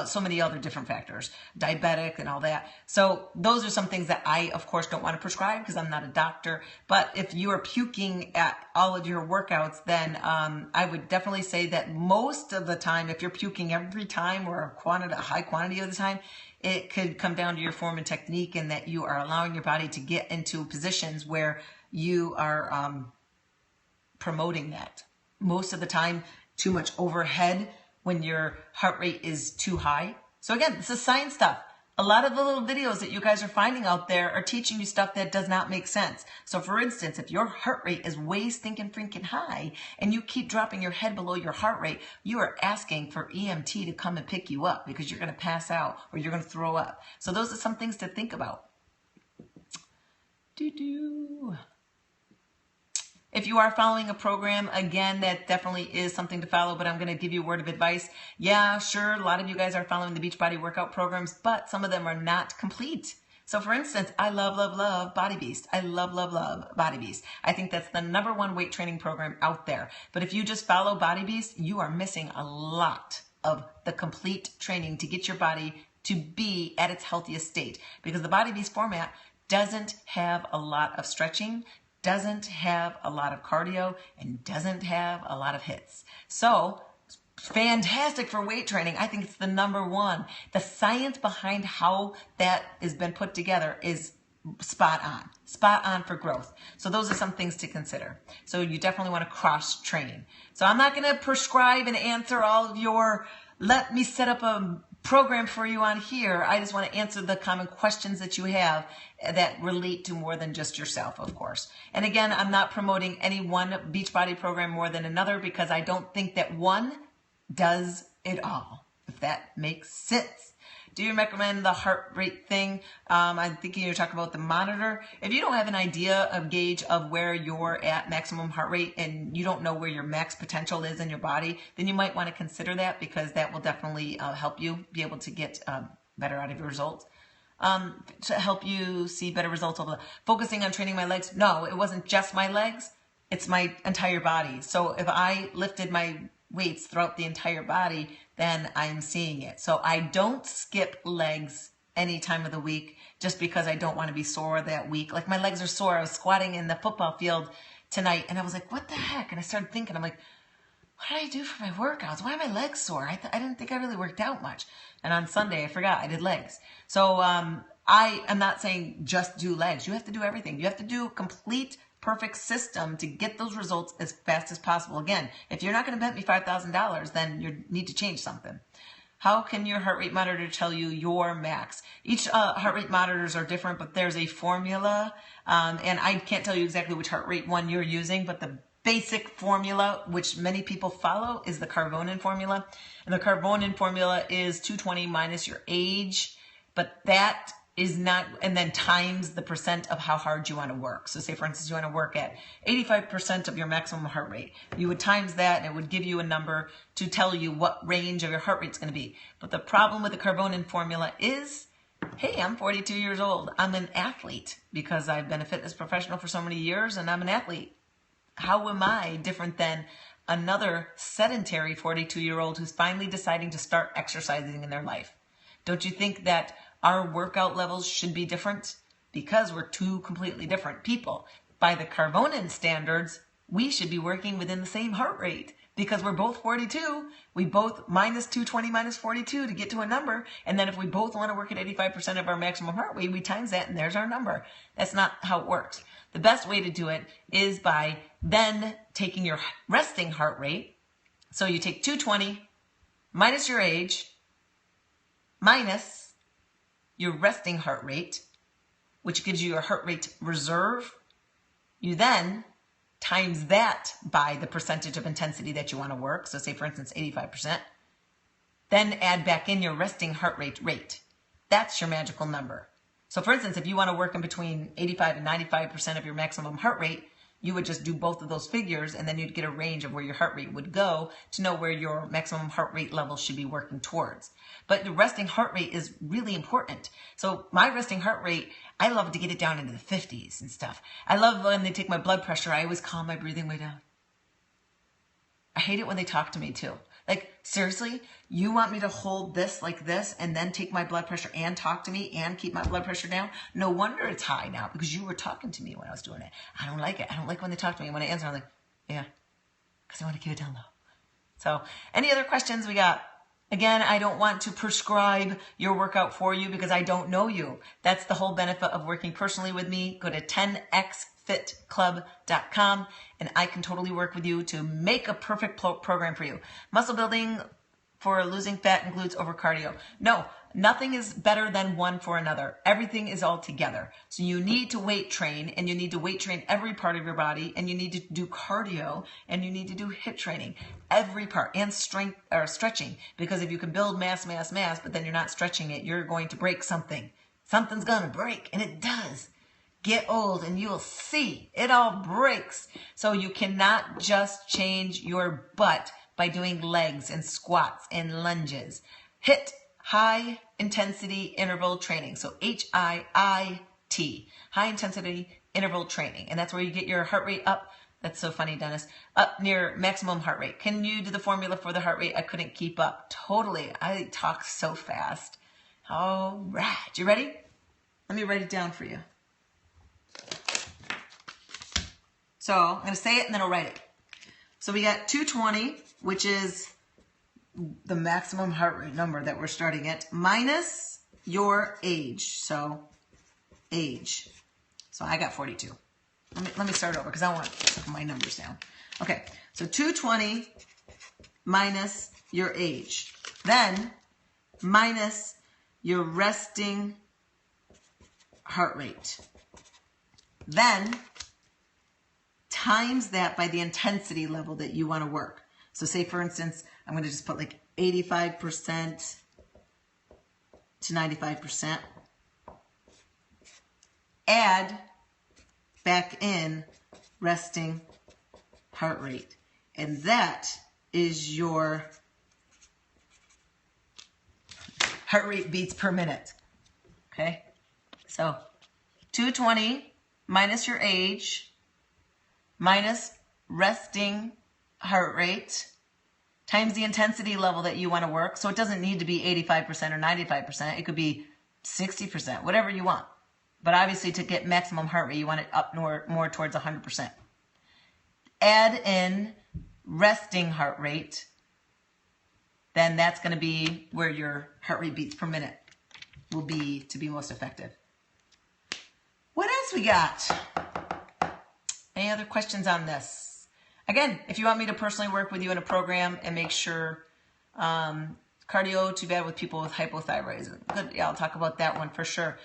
so many other different factors, diabetic and all that. So those are some things that I, of course, don't want to prescribe because I'm not a doctor. But if you are puking at all of your workouts, then I would definitely say that most of the time, if you're puking every time or a high quantity of the time, it could come down to your form and technique and that you are allowing your body to get into positions where you are promoting that. Most of the time, too much overhead when your heart rate is too high. So again, this is science stuff. A lot of the little videos that you guys are finding out there are teaching you stuff that does not make sense. So for instance, if your heart rate is way stinking freaking high and you keep dropping your head below your heart rate, you are asking for EMT to come and pick you up because you're going to pass out or you're going to throw up. So those are some things to think about. If you are following a program, again, that definitely is something to follow, but I'm going to give you a word of advice. Yeah, sure, a lot of you guys are following the Beachbody workout programs, but some of them are not complete. So for instance, I love Body Beast. I love Body Beast. I think that's the #1 weight training program out there. But if you just follow Body Beast, you are missing a lot of the complete training to get your body to be at its healthiest state. Because the Body Beast format doesn't have a lot of stretching, doesn't have a lot of cardio, and doesn't have a lot of hits. So fantastic for weight training. I think it's the #1. The science behind how that has been put together is spot on for growth. So those are some things to consider. So you definitely want to cross train. So I'm not going to prescribe and answer all of your, let me set up a program for you on here. I just want to answer the common questions that you have that relate to more than just yourself, of course. And again, I'm not promoting any one Beachbody program more than another because I don't think that one does it all, if that makes sense. Do you recommend the heart rate thing? I'm thinking you're talking about the monitor. If you don't have an idea of gauge of where you're at maximum heart rate and you don't know where your max potential is in your body, then you might want to consider that, because that will definitely help you be able to get better out of your results. To help you see better results over focusing on training my legs. No, it wasn't just my legs. It's my entire body. So if I lifted my weights throughout the entire body, then I'm seeing it. So I don't skip legs any time of the week just because I don't want to be sore that week. Like, my legs are sore. I was squatting in the football field tonight and I was like, what the heck? And I started thinking, I'm like, what did I do for my workouts? Why are my legs sore? I didn't think I really worked out much. And on Sunday, I forgot I did legs. So I am not saying just do legs. You have to do everything. You have to do complete perfect system to get those results as fast as possible. Again, if you're not going to bet me $5,000, then you need to change something. How can your heart rate monitor tell you your max? Each heart rate monitors are different, but there's a formula. And I can't tell you exactly which heart rate one you're using, but the basic formula, which many people follow, is the Carbonin formula. And the Carbonin formula is 220 minus your age, but that is not, and then times the percent of how hard you want to work. So say, for instance, you want to work at 85% of your maximum heart rate. You would times that, and it would give you a number to tell you what range of your heart rate is going to be. But the problem with the Carbonin formula is, hey, I'm 42 years old. I'm an athlete because I've been a fitness professional for so many years, and I'm an athlete. How am I different than another sedentary 42-year-old who's finally deciding to start exercising in their life? Don't you think that our workout levels should be different? Because we're two completely different people. By the Carbonin standards, we should be working within the same heart rate because we're both 42. We both minus 220 minus 42 to get to a number. And then if we both want to work at 85% of our maximum heart rate, we times that and there's our number. That's not how it works. The best way to do it is by then taking your resting heart rate. So you take 220 minus your age minus your resting heart rate, which gives you your heart rate reserve. You then times that by the percentage of intensity that you want to work. So say, for instance, 85%. Then add back in your resting heart rate. That's your magical number. So for instance, if you want to work in between 85 and 95% of your maximum heart rate, you would just do both of those figures and then you'd get a range of where your heart rate would go to know where your maximum heart rate level should be working towards. But the resting heart rate is really important. So my resting heart rate, I love to get it down into the 50s and stuff. I love when they take my blood pressure, I always calm my breathing way down. I hate it when they talk to me too. Like, seriously, you want me to hold this like this and then take my blood pressure and talk to me and keep my blood pressure down? No wonder it's high now, because you were talking to me when I was doing it. I don't like it. I don't like when they talk to me. When I answer, I'm like, yeah, because I want to keep it down low. So any other questions we got? Again, I don't want to prescribe your workout for you because I don't know you. That's the whole benefit of working personally with me. Go to 10xfitclub.com and I can totally work with you to make a perfect program for you. Muscle building for losing fat and glutes over cardio. No, nothing is better than one for another. Everything is all together. So you need to weight train, and you need to weight train every part of your body, and you need to do cardio, and you need to do HIIT training, every part, and strength or stretching. Because if you can build mass, but then you're not stretching it, you're going to break something. Something's going to break, and it does. Get old and you'll see it all breaks. So you cannot just change your butt by doing legs and squats and lunges. HIIT, high intensity interval training. So HIIT, high intensity interval training. And that's where you get your heart rate up. That's so funny, Dennis. Up near maximum heart rate. Can you do the formula for the heart rate? I couldn't keep up. Totally. I talk so fast. All right. You ready? Let me write it down for you. So I'm going to say it and then I'll write it. So we got 220, which is the maximum heart rate number that we're starting at, minus your age. So age. So I got 42. Let me start over because I want to put my numbers down. Okay, so 220 minus your age. Then minus your resting heart rate. Then times that by the intensity level that you want to work. So say, for instance, I'm going to just put like 85% to 95%. Add back in resting heart rate. And that is your heart rate beats per minute. Okay? So 220 minus your age minus resting heart rate times the intensity level that you want to work. So it doesn't need to be 85% or 95%. It could be 60%, whatever you want. But obviously to get maximum heart rate, you want it up more towards 100%. Add in resting heart rate. Then that's going to be where your heart rate beats per minute will be to be most effective. What else we got? Any other questions on this? Again, if you want me to personally work with you in a program and make sure cardio, too bad with people with hypothyroidism. Good, yeah, I'll talk about that one for sure.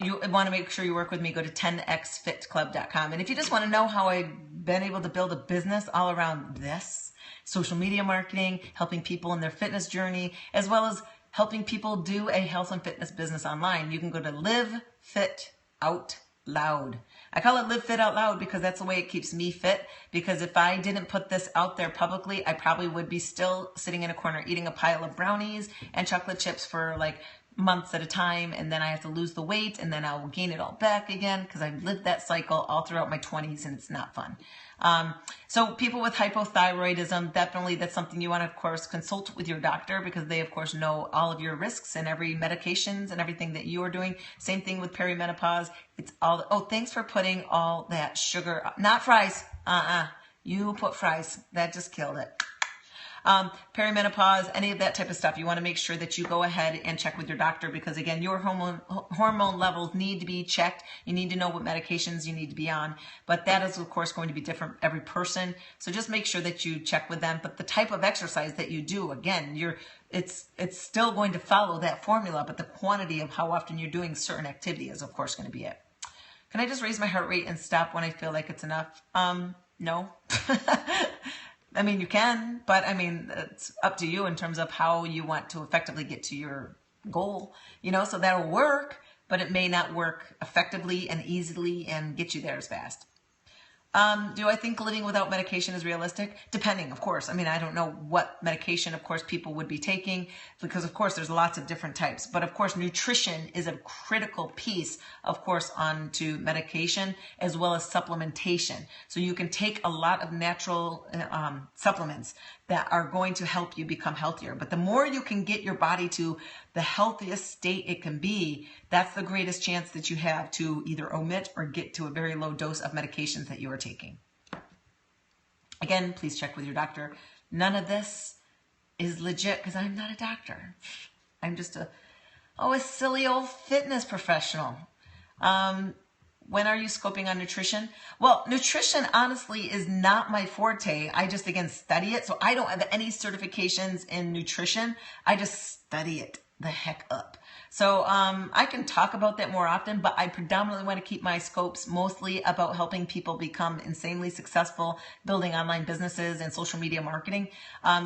You want to make sure you work with me, go to 10xfitclub.com. And if you just want to know how I've been able to build a business all around this, social media marketing, helping people in their fitness journey, as well as helping people do a health and fitness business online, you can go to Live Fit Out Loud. I call it Live Fit Out Loud because that's the way it keeps me fit. Because if I didn't put this out there publicly, I probably would be still sitting in a corner eating a pile of brownies and chocolate chips for like months at a time, and then I have to lose the weight, and then I'll gain it all back again because I've lived that cycle all throughout my 20s, and it's not fun. So people with hypothyroidism, definitely that's something you want to, of course, consult with your doctor because they, of course, know all of your risks and every medications and everything that you are doing. Same thing with perimenopause. It's all, oh, thanks for putting all that sugar, not fries. You put fries. That just killed it. Perimenopause, any of that type of stuff, you want to make sure that you go ahead and check with your doctor because, again, your hormone levels need to be checked. You need to know what medications you need to be on, but that is, of course, going to be different every person. So just make sure that you check with them. But the type of exercise that you do, again, it's still going to follow that formula, but the quantity of how often you're doing certain activity is, of course, going to be it. Can I just raise my heart rate and stop when I feel like it's enough? No. I mean, you can, but I mean, it's up to you in terms of how you want to effectively get to your goal, you know, so that'll work, but it may not work effectively and easily and get you there as fast. Do I think living without medication is realistic? Depending, of course. I mean, I don't know what medication, of course, people would be taking because, of course, there's lots of different types. But, of course, nutrition is a critical piece, of course, onto medication as well as supplementation. So you can take a lot of natural supplements that are going to help you become healthier. But the more you can get your body to the healthiest state it can be, that's the greatest chance that you have to either omit or get to a very low dose of medications that you are taking. Again, please check with your doctor. None of this is legit because I'm not a doctor. I'm just a silly old fitness professional. When are you scoping on nutrition? Well, nutrition honestly is not my forte. I just, again, study it. So I don't have any certifications in nutrition. I just study it the heck up. So I can talk about that more often, but I predominantly want to keep my scopes mostly about helping people become insanely successful, building online businesses and social media marketing.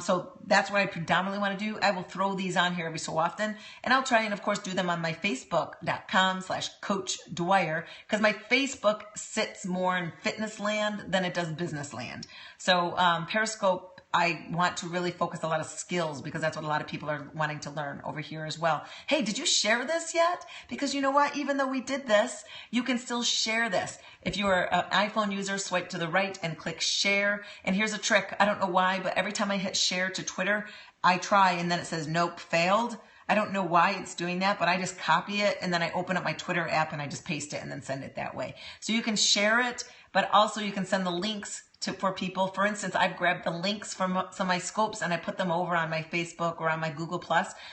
So that's what I predominantly want to do. I will throw these on here every so often, and I'll try and, of course, do them on my Facebook.com/Coach Dwyer, because my Facebook sits more in fitness land than it does business land. So Periscope, I want to really focus a lot of skills because that's what a lot of people are wanting to learn over here as well. Hey, did you share this yet? Because you know what? Even though we did this, you can still share this. If you're an iPhone user, swipe to the right and click share. And here's a trick. I don't know why, but every time I hit share to Twitter, I try and then it says, nope, failed. I don't know why it's doing that, but I just copy it and then I open up my Twitter app and I just paste it and then send it that way. So you can share it, but also you can send the links for people. For instance, I've grabbed the links from some of my scopes and I put them over on my Facebook or on my Google+.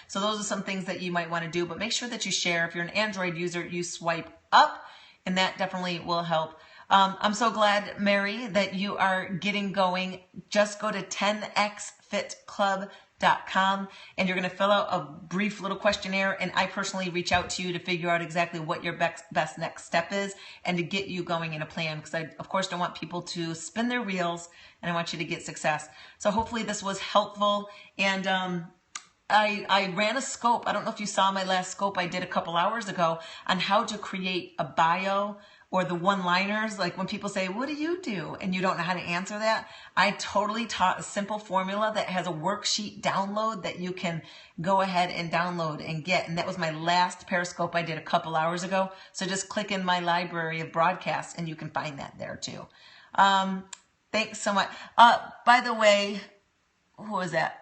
So those are some things that you might want to do, but make sure that you share. If you're an Android user, you swipe up and that definitely will help. I'm so glad, Mary, that you are getting going. Just go to 10xfitclub.com beachbody.com, and you're going to fill out a brief little questionnaire, and I personally reach out to you to figure out exactly what your best next step is and to get you going in a plan, because I of course don't want people to spin their wheels, and I want you to get success. So hopefully this was helpful. And I ran a scope. I don't know if you saw my last scope I did a couple hours ago on how to create a bio or the one-liners. Like when people say, what do you do? And you don't know how to answer that. I totally taught a simple formula that has a worksheet download that you can go ahead and download and get. And that was my last Periscope I did a couple hours ago. So just click in my library of broadcasts and you can find that there too. Thanks so much. By the way, who was that?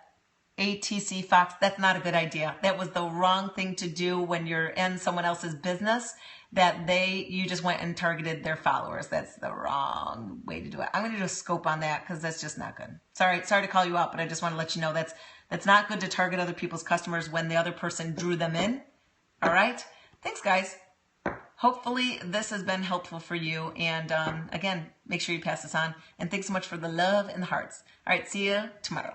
ATC Fox, that's not a good idea. That was the wrong thing to do when you're in someone else's business, that you just went and targeted their followers. That's the wrong way to do it. I'm going to do a scope on that because that's just not good. Sorry to call you out, but I just want to let you know that's not good to target other people's customers when the other person drew them in. All right. Thanks, guys. Hopefully this has been helpful for you. And again, make sure you pass this on. And thanks so much for the love and the hearts. All right. See you tomorrow.